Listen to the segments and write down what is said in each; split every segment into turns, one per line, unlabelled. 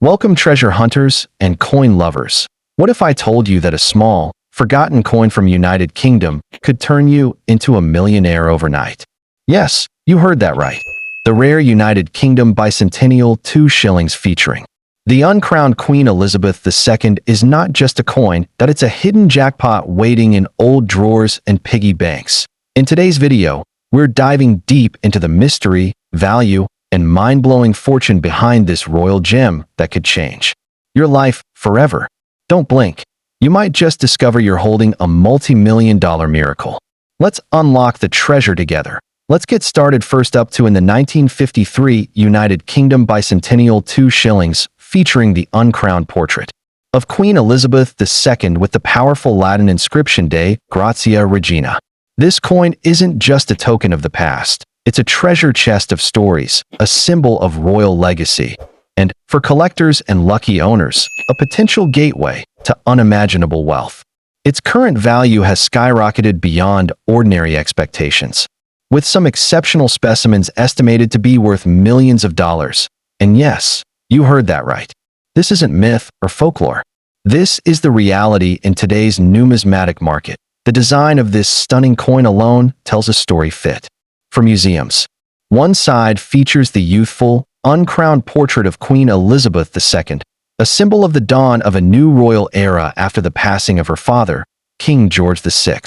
Welcome, treasure hunters and coin lovers. What if I told you that a small, forgotten coin from United Kingdom could turn you into a millionaire overnight? Yes, you heard that right. The rare United Kingdom bicentennial 2 shillings featuring the uncrowned Queen Elizabeth II is not just a coin, that it's a hidden jackpot waiting in old drawers and piggy banks. In today's video, we're diving deep into the mystery, value, and mind-blowing fortune behind this royal gem that could change your life forever. Don't blink. You might just discover you're holding a multi-million-dollar miracle. Let's unlock the treasure together. Let's get started. First up, in the 1953 United Kingdom bicentennial 2 shillings, featuring the uncrowned portrait of Queen Elizabeth II with the powerful Latin inscription De Gratia Regina. This coin isn't just a token of the past. It's a treasure chest of stories, a symbol of royal legacy, and, for collectors and lucky owners, a potential gateway to unimaginable wealth. Its current value has skyrocketed beyond ordinary expectations, with some exceptional specimens estimated to be worth millions of dollars. And yes, you heard that right. This isn't myth or folklore. This is the reality in today's numismatic market. The design of this stunning coin alone tells a story fit for museums. One side features the youthful, uncrowned portrait of Queen Elizabeth II, a symbol of the dawn of a new royal era after the passing of her father, King George VI.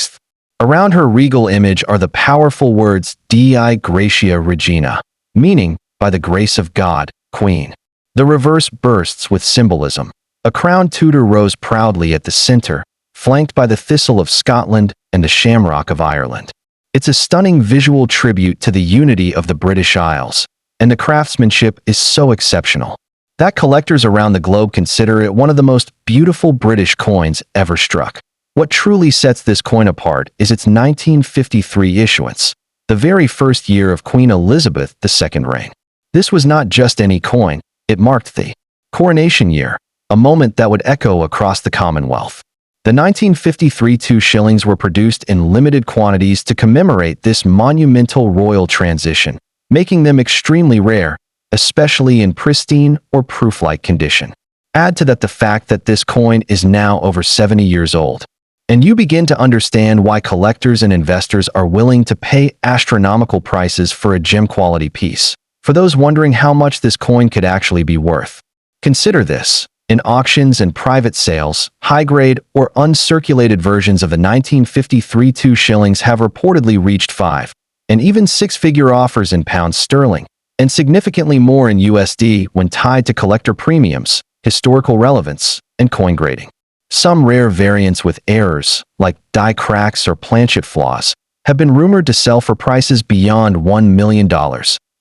Around her regal image are the powerful words Dei Gratia Regina, meaning, by the grace of God, Queen. The reverse bursts with symbolism. A crowned Tudor rose proudly at the center, flanked by the thistle of Scotland and the shamrock of Ireland. It's a stunning visual tribute to the unity of the British Isles, and the craftsmanship is so exceptional that collectors around the globe consider it one of the most beautiful British coins ever struck. What truly sets this coin apart is its 1953 issuance, the very first year of Queen Elizabeth II's reign. This was not just any coin, it marked the coronation year, a moment that would echo across the Commonwealth. The 1953 2 shillings were produced in limited quantities to commemorate this monumental royal transition, making them extremely rare, especially in pristine or proof-like condition. Add to that the fact that this coin is now over 70 years old, and you begin to understand why collectors and investors are willing to pay astronomical prices for a gem-quality piece. For those wondering how much this coin could actually be worth, consider this. In auctions and private sales, high-grade or uncirculated versions of the 1953 2 shillings have reportedly reached 5 and even six-figure offers in pounds sterling, and significantly more in USD when tied to collector premiums, historical relevance, and coin grading. Some rare variants with errors, like die cracks or planchet flaws, have been rumored to sell for prices beyond $1 million,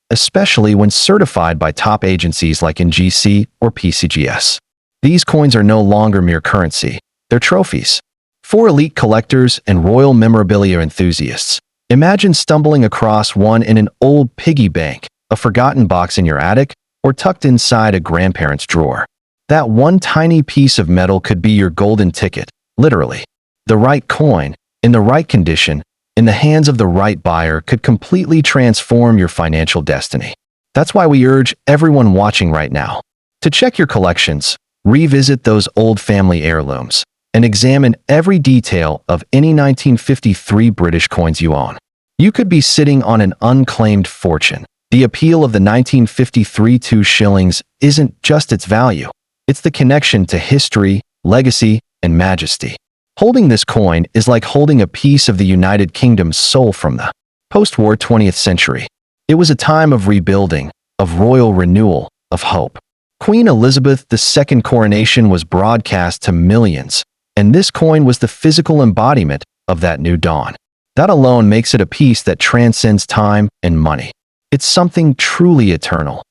especially when certified by top agencies like NGC or PCGS. These coins are no longer mere currency, they're trophies. For elite collectors and royal memorabilia enthusiasts, imagine stumbling across one in an old piggy bank, a forgotten box in your attic, or tucked inside a grandparent's drawer. That one tiny piece of metal could be your golden ticket, literally. The right coin, in the right condition, in the hands of the right buyer could completely transform your financial destiny. That's why we urge everyone watching right now to check your collections, revisit those old family heirlooms, and examine every detail of any 1953 British coins you own. You could be sitting on an unclaimed fortune. The appeal of the 1953 2 shillings isn't just its value, it's the connection to history, legacy, and majesty. Holding this coin is like holding a piece of the United Kingdom's soul from the post-war 20th century. It was a time of rebuilding, of royal renewal, of hope. Queen Elizabeth II's coronation was broadcast to millions, and this coin was the physical embodiment of that new dawn. That alone makes it a piece that transcends time and money. It's something truly eternal.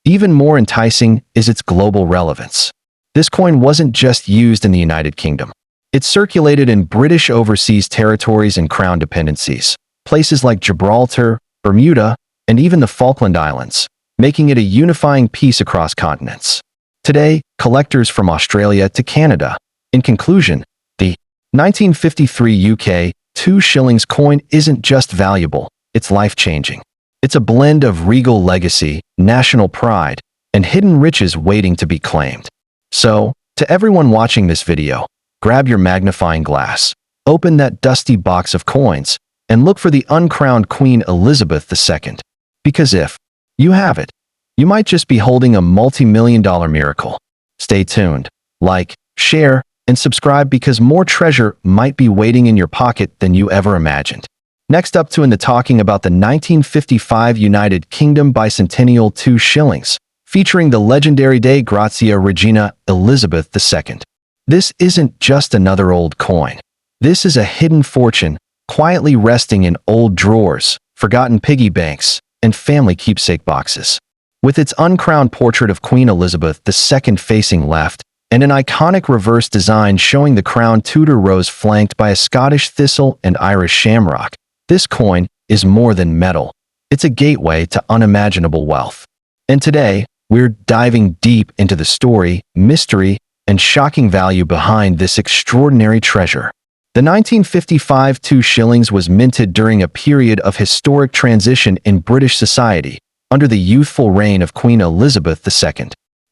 Even more enticing is its global relevance. This coin wasn't just used in the United Kingdom. It circulated in British overseas territories and crown dependencies, places like Gibraltar, Bermuda, and even the Falkland Islands, making it a unifying piece across continents. Today, collectors from Australia to Canada. In conclusion, the 1953 UK 2 shillings coin isn't just valuable, it's life-changing. It's a blend of regal legacy, national pride, and hidden riches waiting to be claimed. So, to everyone watching this video, grab your magnifying glass, open that dusty box of coins, and look for the uncrowned Queen Elizabeth II. Because if you have it, you might just be holding a multi-million-dollar miracle. Stay tuned, like, share, and subscribe because more treasure might be waiting in your pocket than you ever imagined. Next up in the talking about the 1955 United Kingdom Bicentennial 2 Shillings, featuring the legendary Dei Grazia Regina Elizabeth II. This isn't just another old coin. This is a hidden fortune, quietly resting in old drawers, forgotten piggy banks, and family keepsake boxes. With its uncrowned portrait of Queen Elizabeth II facing left, and an iconic reverse design showing the crowned Tudor rose flanked by a Scottish thistle and Irish shamrock, this coin is more than metal. It's a gateway to unimaginable wealth. And today, we're diving deep into the story, mystery, and shocking value behind this extraordinary treasure. The 1955 2 Shillings was minted during a period of historic transition in British society, under the youthful reign of Queen Elizabeth II.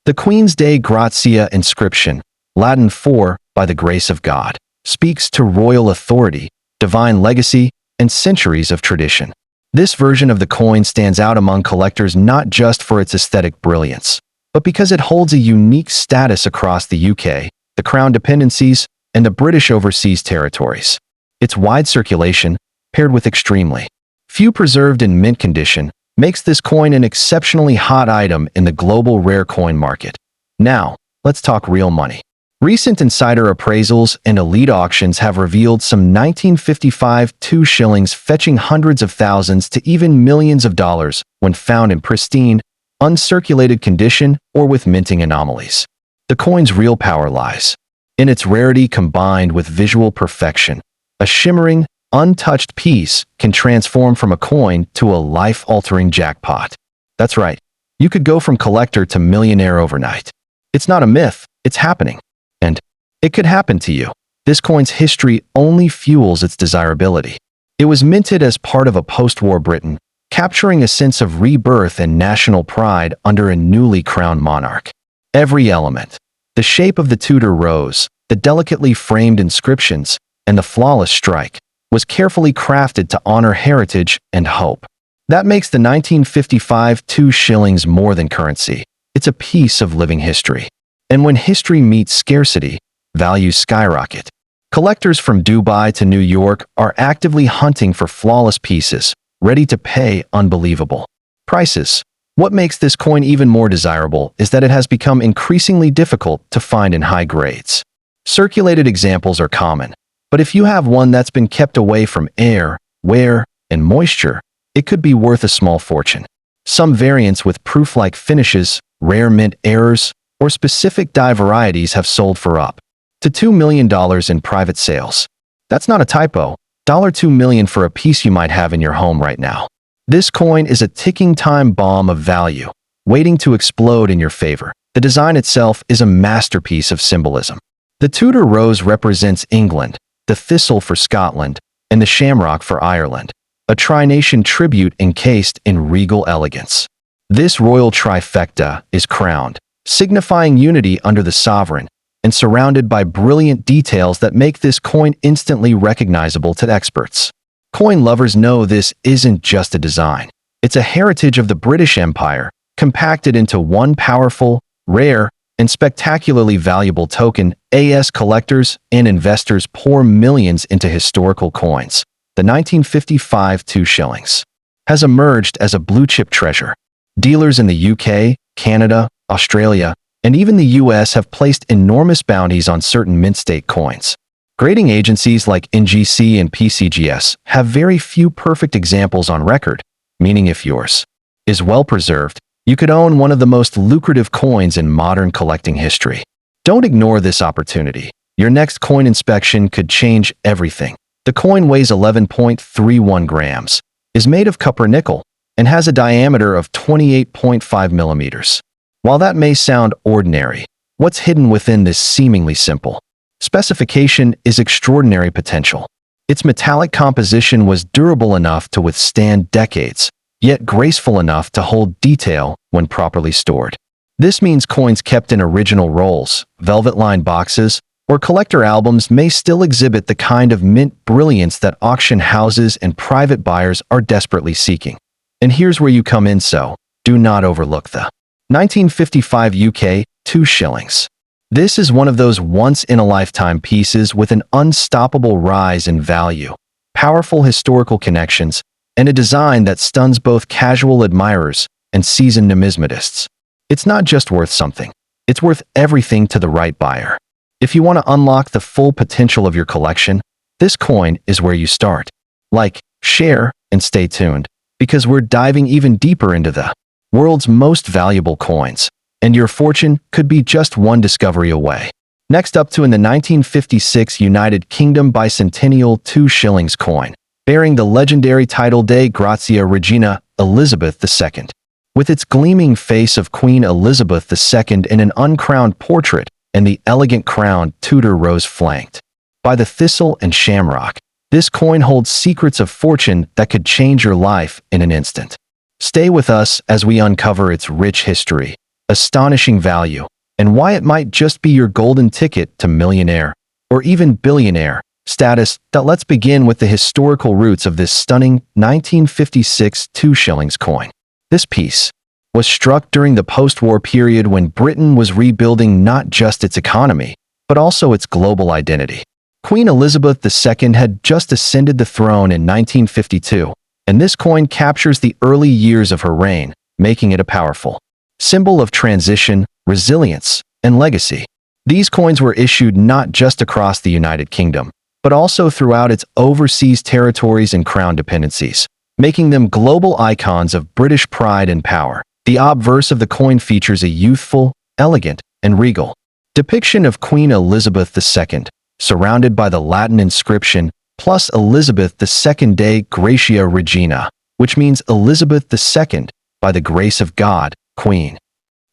The Queen's Dei Grazia inscription, Latin for "by the grace of God," speaks to royal authority, divine legacy, and centuries of tradition. This version of the coin stands out among collectors not just for its aesthetic brilliance, but because it holds a unique status across the UK, the Crown dependencies, and the British overseas territories. Its wide circulation, paired with extremely few preserved in mint condition, makes this coin an exceptionally hot item in the global rare coin market. Now, let's talk real money. Recent insider appraisals and elite auctions have revealed some 1955 2 Shillings fetching hundreds of thousands to even millions of dollars when found in pristine, uncirculated condition or with minting anomalies. The coin's real power lies in its rarity combined with visual perfection. A shimmering, untouched piece can transform from a coin to a life-altering jackpot. That's right, you could go from collector to millionaire overnight. It's not a myth, it's happening. And it could happen to you. This coin's history only fuels its desirability. It was minted as part of a post-war Britain, capturing a sense of rebirth and national pride under a newly crowned monarch. Every element, the shape of the Tudor rose, the delicately framed inscriptions, and the flawless strike, was carefully crafted to honor heritage and hope. That makes the 1955 2 Shillings more than currency. It's a piece of living history. And when history meets scarcity, values skyrocket. Collectors from Dubai to New York are actively hunting for flawless pieces, ready to pay unbelievable prices. What makes this coin even more desirable is that it has become increasingly difficult to find in high grades. Circulated examples are common, but if you have one that's been kept away from air, wear, and moisture, it could be worth a small fortune. Some variants with proof-like finishes, rare mint errors, or specific dye varieties have sold for up to $2 million in private sales. That's not a typo. $2 million for a piece you might have in your home right now. This coin is a ticking time bomb of value, waiting to explode in your favor. The design itself is a masterpiece of symbolism. The Tudor rose represents England, the thistle for Scotland, and the shamrock for Ireland, a tri-nation tribute encased in regal elegance. This royal trifecta is crowned, signifying unity under the sovereign, and surrounded by brilliant details that make this coin instantly recognizable to experts. Coin lovers know this isn't just a design. It's a heritage of the British Empire, compacted into one powerful, rare, and spectacularly valuable token. As collectors and investors pour millions into historical coins, the 1955 2 Shillings has emerged as a blue-chip treasure. Dealers in the UK, Canada, Australia, and even the US have placed enormous bounties on certain mint state coins. Grading agencies like NGC and PCGS have very few perfect examples on record, meaning if yours is well preserved, you could own one of the most lucrative coins in modern collecting history. Don't ignore this opportunity. Your next coin inspection could change everything. The coin weighs 11.31 grams, is made of copper nickel, and has a diameter of 28.5 millimeters. While that may sound ordinary, what's hidden within this seemingly simple specification is extraordinary potential. Its metallic composition was durable enough to withstand decades, yet graceful enough to hold detail when properly stored. This means coins kept in original rolls, velvet-lined boxes, or collector albums may still exhibit the kind of mint brilliance that auction houses and private buyers are desperately seeking. And here's where you come in, so do not overlook the 1955 UK 2 shillings. This is one of those once-in-a-lifetime pieces with an unstoppable rise in value, powerful historical connections, and a design that stuns both casual admirers and seasoned numismatists. It's not just worth something, it's worth everything to the right buyer. If you want to unlock the full potential of your collection, this coin is where you start. Like, share, and stay tuned, because we're diving even deeper into the world's most valuable coins, and your fortune could be just one discovery away. Next up in the 1956 United Kingdom bicentennial 2 shillings coin, bearing the legendary title De Grazia Regina Elizabeth II. With its gleaming face of Queen Elizabeth II in an uncrowned portrait and the elegant crowned Tudor rose flanked by the thistle and shamrock, this coin holds secrets of fortune that could change your life in an instant. Stay with us as we uncover its rich history, astonishing value, and why it might just be your golden ticket to millionaire or even billionaire status. Let's begin with the historical roots of this stunning 1956 2 shillings coin. This piece was struck during the post-war period when Britain was rebuilding not just its economy, but also its global identity. Queen Elizabeth II had just ascended the throne in 1952, and this coin captures the early years of her reign, making it a powerful symbol of transition, resilience, and legacy. These coins were issued not just across the United Kingdom, but also throughout its overseas territories and crown dependencies, making them global icons of British pride and power. The obverse of the coin features a youthful, elegant, and regal depiction of Queen Elizabeth II, surrounded by the Latin inscription, plus Elizabeth II de Gratia Regina, which means Elizabeth II, by the grace of God, Queen.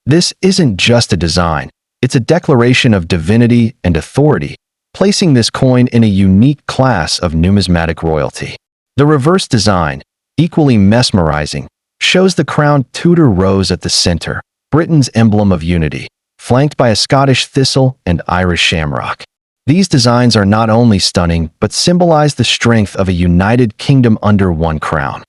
This isn't just a design, it's a declaration of divinity and authority, placing this coin in a unique class of numismatic royalty. The reverse design, equally mesmerizing, shows the crowned Tudor rose at the center, Britain's emblem of unity, flanked by a Scottish thistle and Irish shamrock. These designs are not only stunning, but symbolize the strength of a United Kingdom under one crown.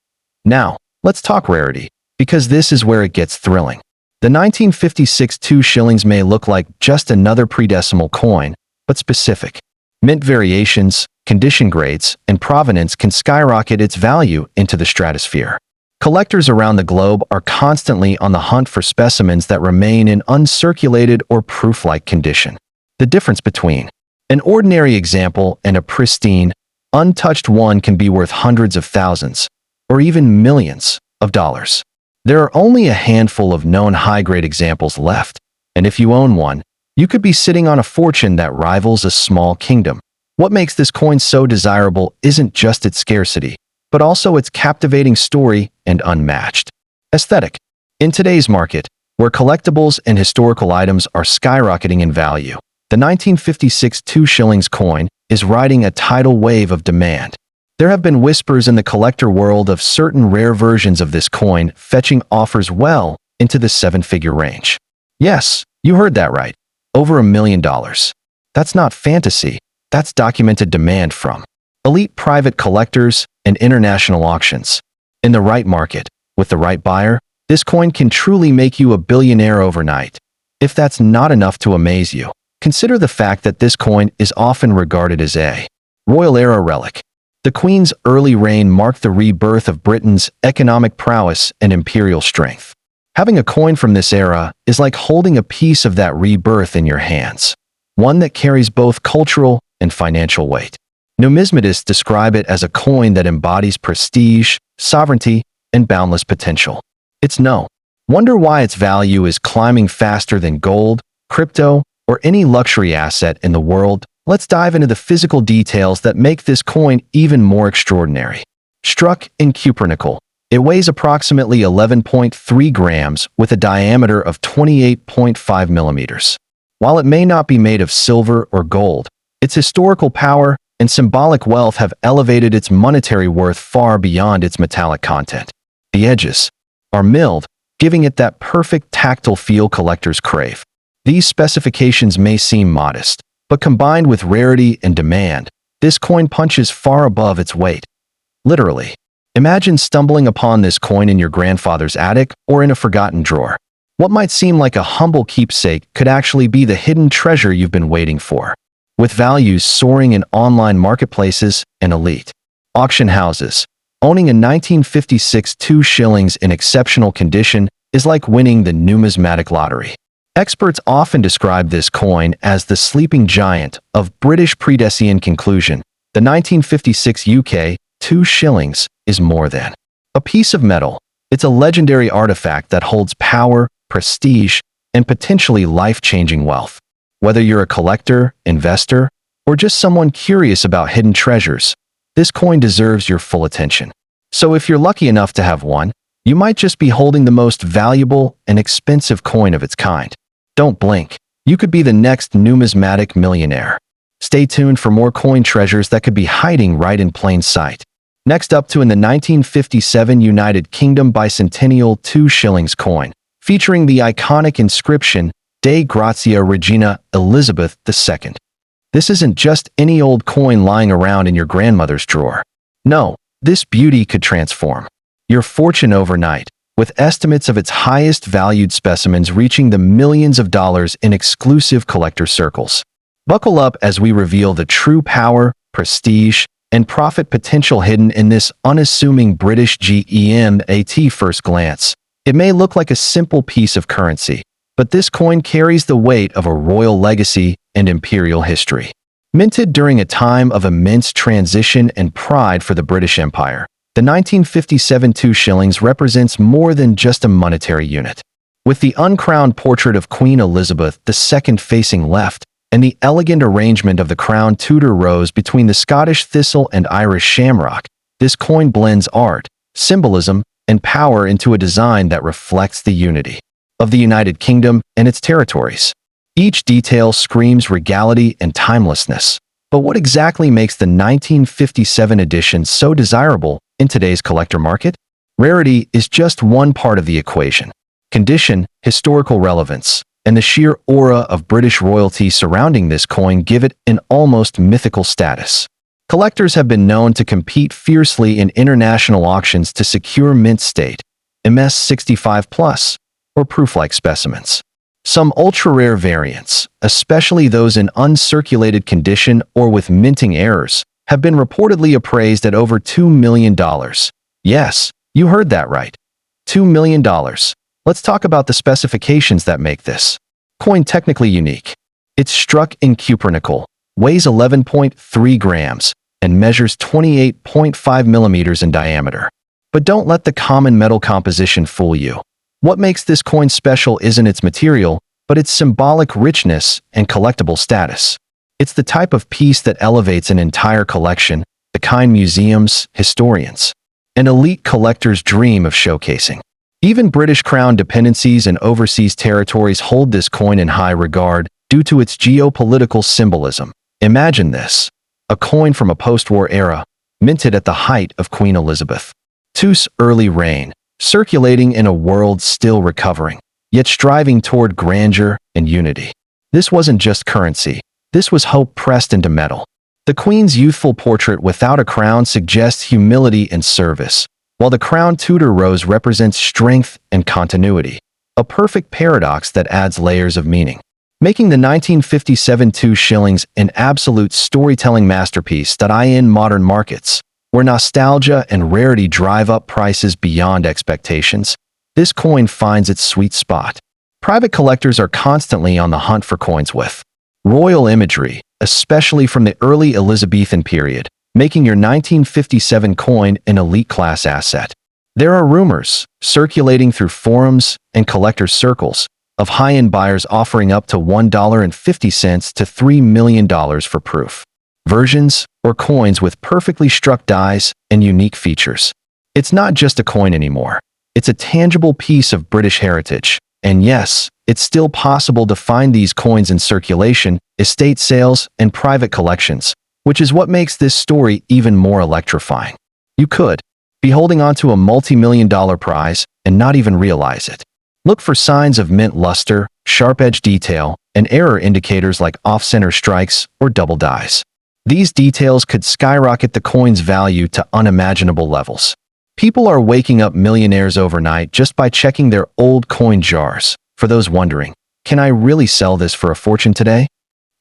Now, let's talk rarity, because this is where it gets thrilling. The 1956 2 shillings may look like just another pre-decimal coin, but specific mint variations, condition grades, and provenance can skyrocket its value into the stratosphere. Collectors around the globe are constantly on the hunt for specimens that remain in uncirculated or proof-like condition. The difference between an ordinary example and a pristine, untouched one can be worth hundreds of thousands, or even millions of dollars. There are only a handful of known high-grade examples left, and if you own one, you could be sitting on a fortune that rivals a small kingdom. What makes this coin so desirable isn't just its scarcity, but also its captivating story and unmatched aesthetic. In today's market, where collectibles and historical items are skyrocketing in value, the 1956 2 shillings coin is riding a tidal wave of demand. There have been whispers in the collector world of certain rare versions of this coin fetching offers well into the seven-figure range. Yes, you heard that right. Over $1 million. That's not fantasy. That's documented demand from elite private collectors and international auctions. In the right market, with the right buyer, this coin can truly make you a billionaire overnight. If that's not enough to amaze you, consider the fact that this coin is often regarded as a royal era relic. The Queen's early reign marked the rebirth of Britain's economic prowess and imperial strength. Having a coin from this era is like holding a piece of that rebirth in your hands, one that carries both cultural and financial weight. Numismatists describe it as a coin that embodies prestige, sovereignty, and boundless potential. It's no wonder why its value is climbing faster than gold, crypto, or any luxury asset in the world. Let's dive into the physical details that make this coin even more extraordinary. Struck in cupronickel, it weighs approximately 11.3 grams with a diameter of 28.5 millimeters. While it may not be made of silver or gold, its historical power and symbolic wealth have elevated its monetary worth far beyond its metallic content. The edges are milled, giving it that perfect tactile feel collectors crave. These specifications may seem modest, but combined with rarity and demand, this coin punches far above its weight. Literally. Imagine stumbling upon this coin in your grandfather's attic or in a forgotten drawer. What might seem like a humble keepsake could actually be the hidden treasure you've been waiting for. With values soaring in online marketplaces and elite auction houses, owning a 1956 2 shillings in exceptional condition is like winning the numismatic lottery. Experts often describe this coin as the sleeping giant of British Predecian conclusion. The 1956 UK 2 shillings is more than a piece of metal. It's a legendary artifact that holds power, prestige, and potentially life-changing wealth. Whether you're a collector, investor, or just someone curious about hidden treasures, this coin deserves your full attention. So if you're lucky enough to have one, you might just be holding the most valuable and expensive coin of its kind. Don't blink. You could be the next numismatic millionaire. Stay tuned for more coin treasures that could be hiding right in plain sight. Next up in the 1957 United Kingdom bicentennial 2 shillings coin, featuring the iconic inscription, Dei Gratia Regina Elizabeth II. This isn't just any old coin lying around in your grandmother's drawer. No, this beauty could transform your fortune overnight, with estimates of its highest valued specimens reaching the millions of dollars in exclusive collector circles. Buckle up as we reveal the true power, prestige, and profit potential hidden in this unassuming British gem. At first glance, it may look like a simple piece of currency, but this coin carries the weight of a royal legacy and imperial history. Minted during a time of immense transition and pride for the British Empire, the 1957 2 shillings represents more than just a monetary unit. With the uncrowned portrait of Queen Elizabeth II facing left, and the elegant arrangement of the crown Tudor rose between the Scottish thistle and Irish shamrock, this coin blends art, symbolism, and power into a design that reflects the unity of the United Kingdom and its territories. Each detail screams regality and timelessness. But what exactly makes the 1957 edition so desirable in today's collector market? Rarity is just one part of the equation. Condition, historical relevance, and the sheer aura of British royalty surrounding this coin give it an almost mythical status. Collectors have been known to compete fiercely in international auctions to secure mint state, MS65+, or proof-like specimens. Some ultra-rare variants, especially those in uncirculated condition or with minting errors, have been reportedly appraised at over $2 million. Yes, you heard that right. $2 million. Let's talk about the specifications that make this coin technically unique. It's struck in cupronickel, weighs 11.3 grams, and measures 28.5 millimeters in diameter. But don't let the common metal composition fool you. What makes this coin special isn't its material, but its symbolic richness and collectible status. It's the type of piece that elevates an entire collection, the kind museums, historians, and elite collectors dream of showcasing. Even British Crown dependencies and overseas territories hold this coin in high regard due to its geopolitical symbolism. Imagine this: a coin from a post-war era, minted at the height of Queen Elizabeth II's early reign, circulating in a world still recovering, yet striving toward grandeur and unity. This wasn't just currency. This was hope pressed into metal. The Queen's youthful portrait without a crown suggests humility and service, while the crown Tudor rose represents strength and continuity, a perfect paradox that adds layers of meaning, making the 1957 2 shillings an absolute storytelling masterpiece in modern markets, where nostalgia and rarity drive up prices beyond expectations. This coin finds its sweet spot. Private collectors are constantly on the hunt for coins with royal imagery, especially from the early Elizabethan period, making your 1957 coin an elite class asset. There are rumors, circulating through forums and collector circles, of high-end buyers offering up to $1.50 to $3 million for proof versions or coins with perfectly struck dies and unique features. It's not just a coin anymore. It's a tangible piece of British heritage. And yes, it's still possible to find these coins in circulation, estate sales, and private collections, which is what makes this story even more electrifying. You could be holding on to a multi-million-dollar prize and not even realize it. Look for signs of mint luster, sharp edge detail, and error indicators like off-center strikes or double dies. These details could skyrocket the coin's value to unimaginable levels. People are waking up millionaires overnight just by checking their old coin jars. For those wondering, can I really sell this for a fortune today?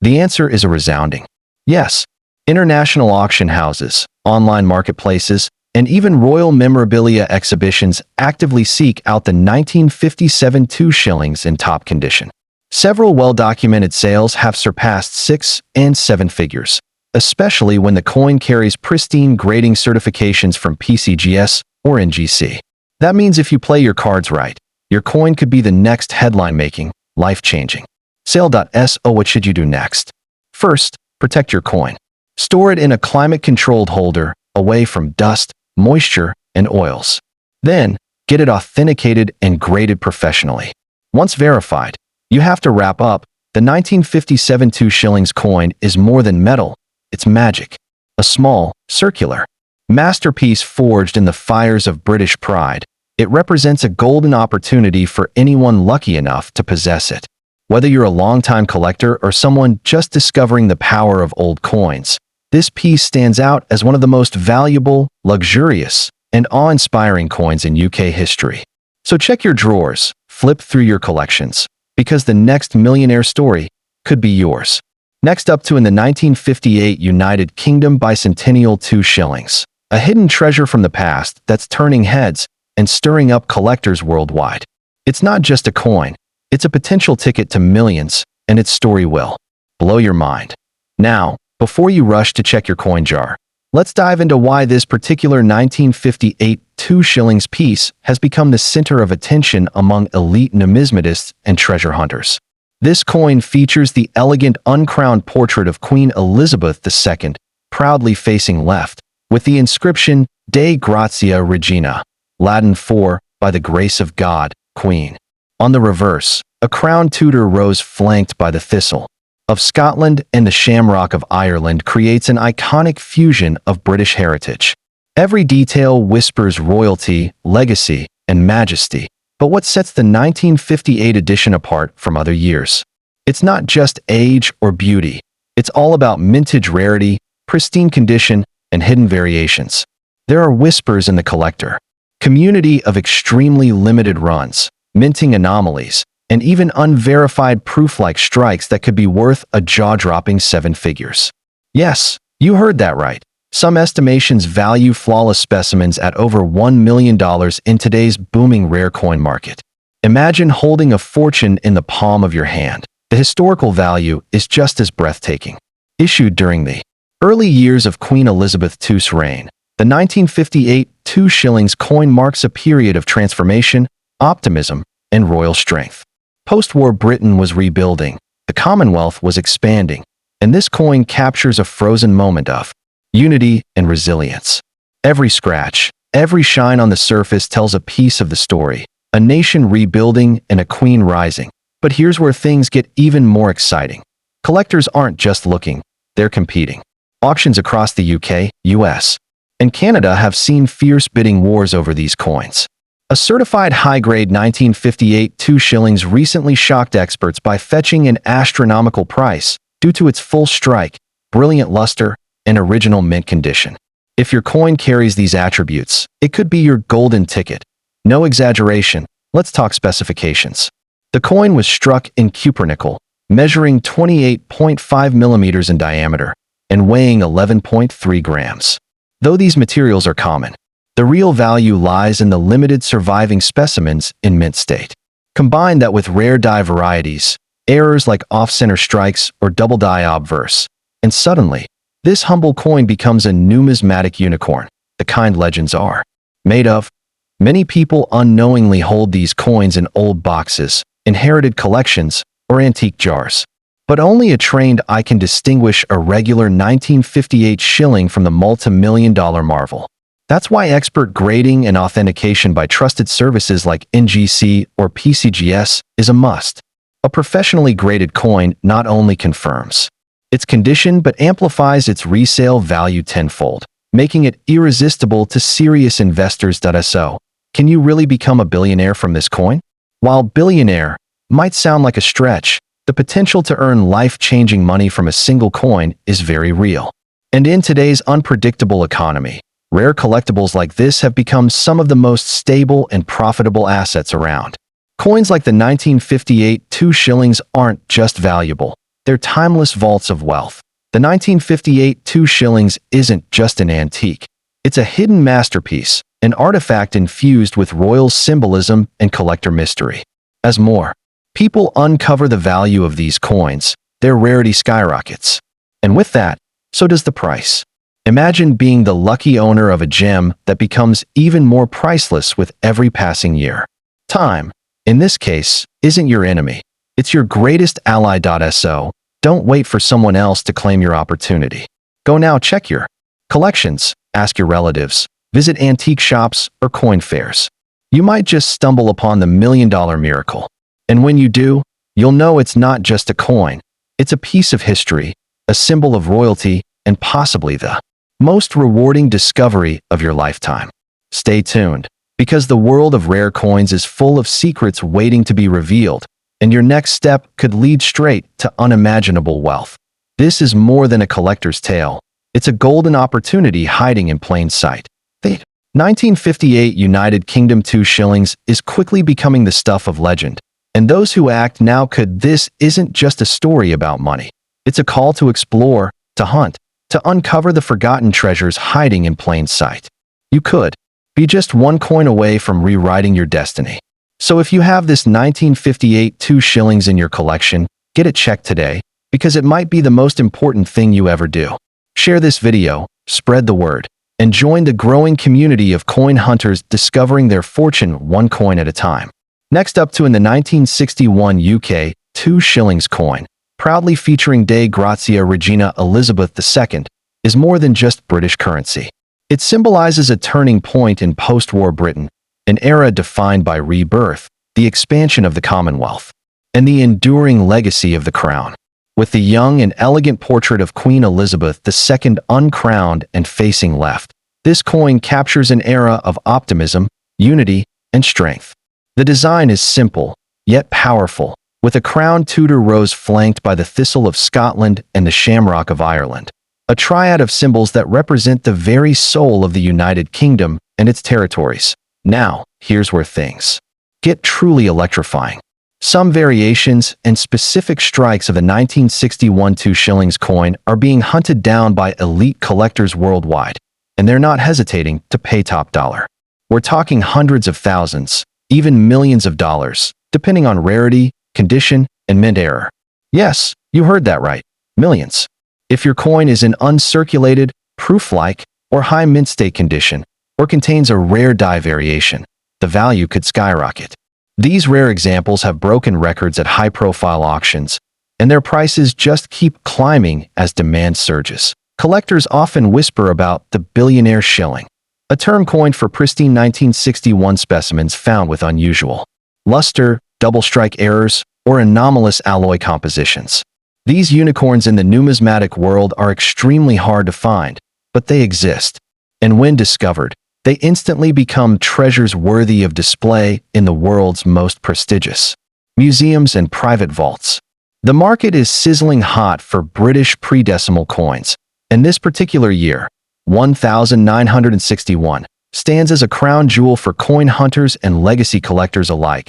The answer is a resounding yes. International auction houses, online marketplaces, and even royal memorabilia exhibitions actively seek out the 1957 two shillings in top condition. Several well-documented sales have surpassed 6 and 7 figures, especially when the coin carries pristine grading certifications from PCGS or NGC. That means if you play your cards right, your coin could be the next headline-making, life-changing. Sale.so. What should you do next? First, protect your coin. Store it in a climate-controlled holder, away from dust, moisture, and oils. Then, get it authenticated and graded professionally. Once verified, you have to wrap up. The 1957 two shillings coin is more than metal, it's magic. A small, circular masterpiece forged in the fires of British pride. It represents a golden opportunity for anyone lucky enough to possess it. Whether you're a longtime collector or someone just discovering the power of old coins, this piece stands out as one of the most valuable, luxurious, and awe-inspiring coins in UK history. So check your drawers, flip through your collections, because the next millionaire story could be yours. Next up in the 1958 United Kingdom bicentennial two shillings, a hidden treasure from the past that's turning heads and stirring up collectors worldwide. It's not just a coin, it's a potential ticket to millions, and its story will blow your mind. Now, before you rush to check your coin jar, let's dive into why this particular 1958 two shillings piece has become the center of attention among elite numismatists and treasure hunters. This coin features the elegant uncrowned portrait of Queen Elizabeth II, proudly facing left, with the inscription Dei Gratia Regina, Latin for, by the grace of God, Queen. On the reverse, a crowned Tudor rose flanked by the thistle of Scotland and the shamrock of Ireland creates an iconic fusion of British heritage. Every detail whispers royalty, legacy, and majesty. But what sets the 1958 edition apart from other years? It's not just age or beauty. It's all about mintage rarity, pristine condition, and hidden variations. There are whispers in the collector community of extremely limited runs, minting anomalies, and even unverified proof-like strikes that could be worth a jaw-dropping 7 figures. Yes, you heard that right. Some estimations value flawless specimens at over $1 million in today's booming rare coin market. Imagine holding a fortune in the palm of your hand. The historical value is just as breathtaking. Issued during the early years of Queen Elizabeth II's reign, the 1958 two shillings coin marks a period of transformation, optimism, and royal strength. Post-war Britain was rebuilding, the Commonwealth was expanding, and this coin captures a frozen moment of unity and resilience. Every scratch, every shine on the surface tells a piece of the story, a nation rebuilding and a queen rising. But here's where things get even more exciting. Collectors aren't just looking, they're competing. Auctions across the UK, US, and Canada have seen fierce bidding wars over these coins. A certified high-grade 1958 two shillings recently shocked experts by fetching an astronomical price due to its full strike, brilliant luster, and original mint condition. If your coin carries these attributes, it could be your golden ticket. No exaggeration, let's talk specifications. The coin was struck in cupronickel, measuring 28.5 millimeters in diameter and weighing 11.3 grams. Though these materials are common, the real value lies in the limited surviving specimens in mint state. Combine that with rare die varieties, errors like off-center strikes or double die obverse, and suddenly, this humble coin becomes a numismatic unicorn, the kind legends are made of. Many people unknowingly hold these coins in old boxes, inherited collections, or antique jars. But only a trained eye can distinguish a regular 1958 shilling from the multi-million-dollar marvel. That's why expert grading and authentication by trusted services like NGC or PCGS is a must. A professionally graded coin not only confirms its condition but amplifies its resale value tenfold, making it irresistible to serious investors. So, can you really become a billionaire from this coin? While billionaire might sound like a stretch, the potential to earn life-changing money from a single coin is very real. And in today's unpredictable economy, rare collectibles like this have become some of the most stable and profitable assets around. Coins like the 1958 2 shillings aren't just valuable, they're timeless vaults of wealth. The 1958 2 shillings isn't just an antique. It's a hidden masterpiece, an artifact infused with royal symbolism and collector mystery. As more people uncover the value of these coins, their rarity skyrockets. And with that, so does the price. Imagine being the lucky owner of a gem that becomes even more priceless with every passing year. Time, in this case, isn't your enemy. It's your greatest ally. So, don't wait for someone else to claim your opportunity. Go now, check your collections, ask your relatives, visit antique shops or coin fairs. You might just stumble upon the million-dollar miracle. And when you do, you'll know it's not just a coin. It's a piece of history, a symbol of royalty, and possibly the most rewarding discovery of your lifetime. Stay tuned, because the world of rare coins is full of secrets waiting to be revealed, and your next step could lead straight to unimaginable wealth. This is more than a collector's tale. It's a golden opportunity hiding in plain sight. The 1958 United Kingdom 2 shillings is quickly becoming the stuff of legend, and those who act now could. This isn't just a story about money. It's a call to explore, to hunt, to uncover the forgotten treasures hiding in plain sight. You could be just one coin away from rewriting your destiny. So if you have this 1958 2 shillings in your collection, get it checked today, because it might be the most important thing you ever do. Share this video, spread the word, and join the growing community of coin hunters discovering their fortune one coin at a time. Next up to in the 1961 UK 2 shillings coin, proudly featuring Dei Grazia Regina Elizabeth II, is more than just British currency. It symbolizes a turning point in post-war Britain, an era defined by rebirth, the expansion of the Commonwealth, and the enduring legacy of the crown. With the young and elegant portrait of Queen Elizabeth II uncrowned and facing left, this coin captures an era of optimism, unity, and strength. The design is simple, yet powerful, with a crowned Tudor rose flanked by the thistle of Scotland and the shamrock of Ireland, a triad of symbols that represent the very soul of the United Kingdom and its territories. Now, here's where things get truly electrifying. Some variations and specific strikes of the 1961 2 shillings coin are being hunted down by elite collectors worldwide, and they're not hesitating to pay top dollar. We're talking hundreds of thousands, even millions of dollars, depending on rarity, condition, and mint error. Yes, you heard that right, millions. If your coin is in uncirculated, proof-like, or high mint state condition, or contains a rare die variation, the value could skyrocket. These rare examples have broken records at high-profile auctions, and their prices just keep climbing as demand surges. Collectors often whisper about the billionaire shilling, a term coined for pristine 1961 specimens found with unusual luster, double-strike errors, or anomalous alloy compositions. These unicorns in the numismatic world are extremely hard to find, but they exist. And when discovered, they instantly become treasures worthy of display in the world's most prestigious museums and private vaults. The market is sizzling hot for British pre-decimal coins, and this particular year, 1961, stands as a crown jewel for coin hunters and legacy collectors alike.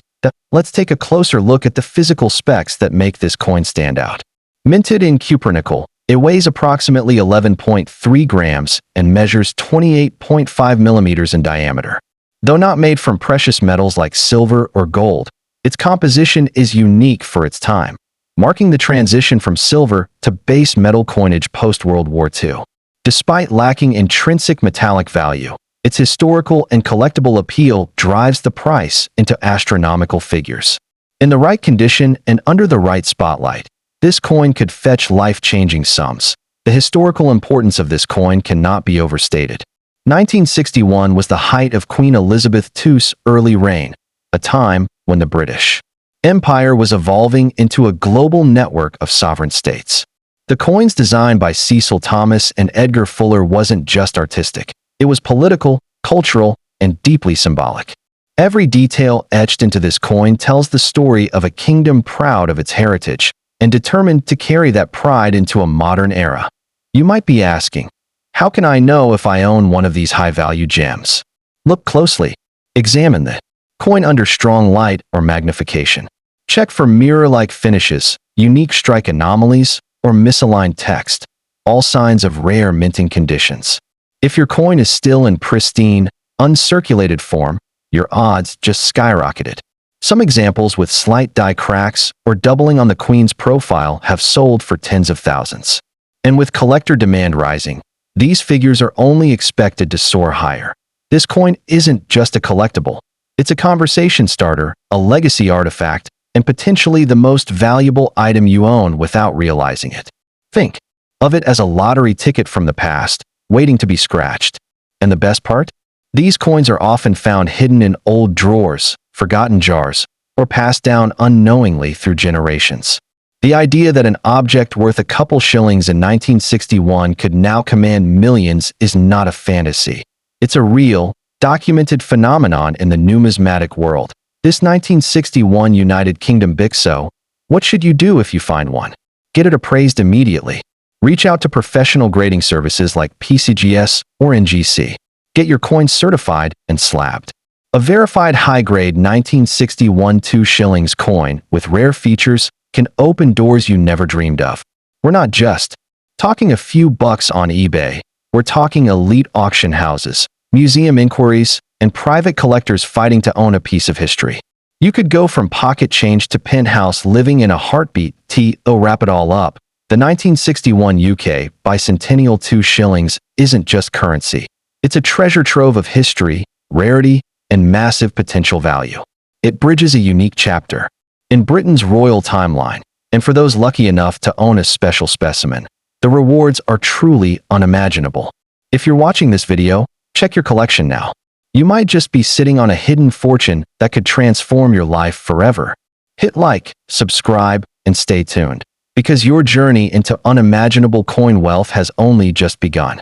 Let's take a closer look at the physical specs that make this coin stand out. Minted in cupronickel, it weighs approximately 11.3 grams and measures 28.5 millimeters in diameter. Though not made from precious metals like silver or gold, its composition is unique for its time, marking the transition from silver to base metal coinage post-World War II. Despite lacking intrinsic metallic value, its historical and collectible appeal drives the price into astronomical figures. In the right condition and under the right spotlight, this coin could fetch life-changing sums. The historical importance of this coin cannot be overstated. 1961 was the height of Queen Elizabeth II's early reign, a time when the British Empire was evolving into a global network of sovereign states. The coins designed by Cecil Thomas and Edgar Fuller wasn't just artistic. It was political, cultural, and deeply symbolic. Every detail etched into this coin tells the story of a kingdom proud of its heritage and determined to carry that pride into a modern era. You might be asking, how can I know if I own one of these high-value gems? Look closely. Examine the coin under strong light or magnification. Check for mirror-like finishes, unique strike anomalies, or misaligned text, all signs of rare minting conditions. If your coin is still in pristine, uncirculated form, your odds just skyrocketed. Some examples with slight die cracks or doubling on the queen's profile have sold for tens of thousands. And with collector demand rising, these figures are only expected to soar higher. This coin isn't just a collectible. It's a conversation starter, a legacy artifact, and potentially the most valuable item you own without realizing it. Think of it as a lottery ticket from the past, waiting to be scratched. And the best part? These coins are often found hidden in old drawers, forgotten jars, or passed down unknowingly through generations. The idea that an object worth a couple shillings in 1961 could now command millions is not a fantasy. It's a real, documented phenomenon in the numismatic world. This 1961 United Kingdom Bixo, what should you do if you find one? Get it appraised immediately. Reach out to professional grading services like PCGS or NGC. Get your coin certified and slabbed. A verified high-grade 1961 2 shillings coin with rare features can open doors you never dreamed of. We're not just talking a few bucks on eBay. We're talking elite auction houses, museum inquiries, and private collectors fighting to own a piece of history. You could go from pocket change to penthouse living in a heartbeat. Wrap it all up. The 1961 UK bicentennial 2 shillings isn't just currency. It's a treasure trove of history, rarity, and massive potential value. It bridges a unique chapter in Britain's royal timeline, and for those lucky enough to own a special specimen, the rewards are truly unimaginable. If you're watching this video, check your collection now. You might just be sitting on a hidden fortune that could transform your life forever. Hit like, subscribe, and stay tuned, because your journey into unimaginable coin wealth has only just begun.